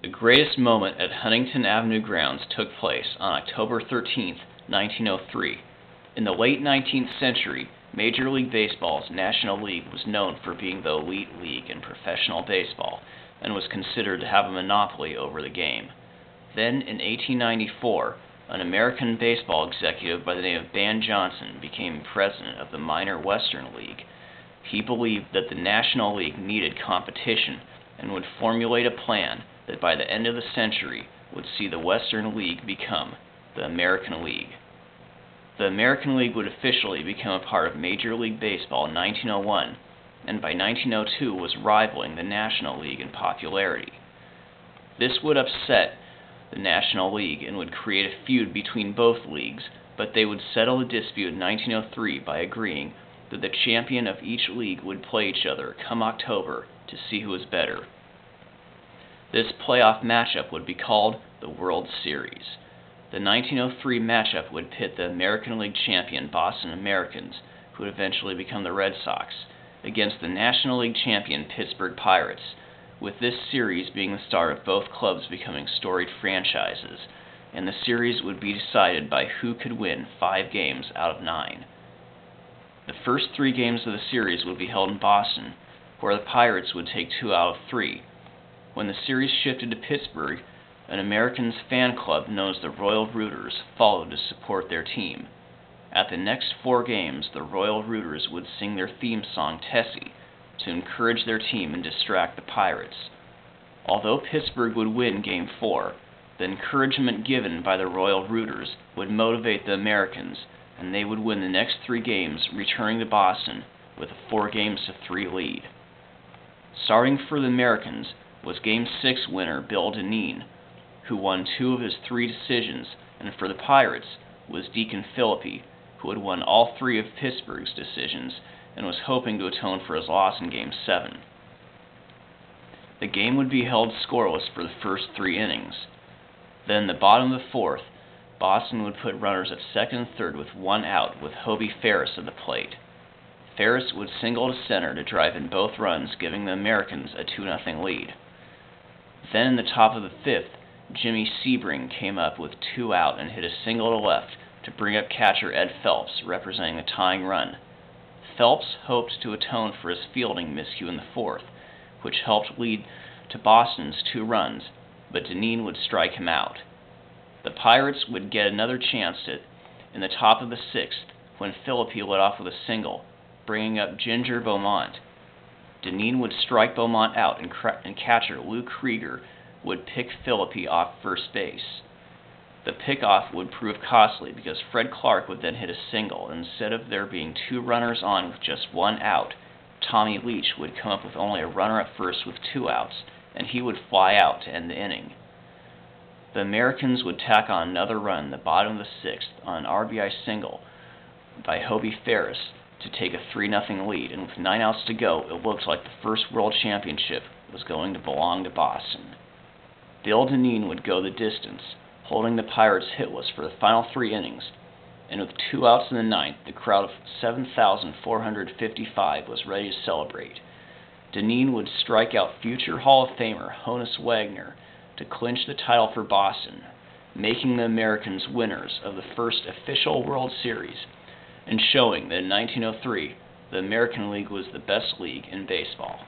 The greatest moment at Huntington Avenue Grounds took place on October 13, 1903. In the late 19th century, Major League Baseball's National League was known for being the elite league in professional baseball and was considered to have a monopoly over the game. Then, in 1894, an American baseball executive by the name of Ban Johnson became president of the minor Western League. He believed that the National League needed competition and would formulate a plan that by the end of the century would see the Western League become the American League. The American League would officially become a part of Major League Baseball in 1901, and by 1902 was rivaling the National League in popularity. This would upset the National League and would create a feud between both leagues, but they would settle the dispute in 1903 by agreeing that the champion of each league would play each other come October to see who was better. This playoff matchup would be called the World Series. The 1903 matchup would pit the American League champion Boston Americans, who would eventually become the Red Sox, against the National League champion Pittsburgh Pirates, with this series being the start of both clubs becoming storied franchises, and the series would be decided by who could win 5 games out of 9. The first 3 games of the series would be held in Boston, where the Pirates would take 2 out of 3. When the series shifted to Pittsburgh, an Americans fan club known as the Royal Rooters followed to support their team. At the next 4 games, the Royal Rooters would sing their theme song, Tessie, to encourage their team and distract the Pirates. Although Pittsburgh would win Game 4, the encouragement given by the Royal Rooters would motivate the Americans, and they would win the next 3 games, returning to Boston with a 4-3 lead. Starting for the Americans was Game 6 winner Bill Dineen, who won 2 of his 3 decisions, and for the Pirates was Deacon Philippi, who had won all 3 of Pittsburgh's decisions and was hoping to atone for his loss in Game 7. The game would be held scoreless for the first 3 innings. Then in the bottom of the 4th, Boston would put runners at second and third with 1 out with Hobie Ferris at the plate. Ferris would single to center to drive in both runs, giving the Americans a 2-0 lead. Then in the top of the 5th, Jimmy Sebring came up with 2 out and hit a single to left to bring up catcher Ed Phelps, representing the tying run. Phelps hoped to atone for his fielding miscue in the 4th, which helped lead to Boston's 2 runs, but Dineen would strike him out. The Pirates would get another chance in the top of the 6th when Philippi led off with a single, bringing up Ginger Beaumont. Dineen would strike Beaumont out, and catcher Lou Krieger would pick Philippi off first base. The pickoff would prove costly because Fred Clark would then hit a single, and instead of there being 2 runners on with just 1 out, Tommy Leach would come up with only a runner at first with 2 outs, and he would fly out to end the inning. The Americans would tack on another run in the bottom of the 6th on an RBI single by Hobie Ferris to take a 3-0 lead, and with 9 outs to go, it looked like the first World Championship was going to belong to Boston. Bill Dineen would go the distance, holding the Pirates hitless for the final 3 innings, and with 2 outs in the 9th, the crowd of 7,455 was ready to celebrate. Dineen would strike out future Hall of Famer Honus Wagner to clinch the title for Boston, making the Americans winners of the first official World Series, and showing that in 1903, the American League was the best league in baseball.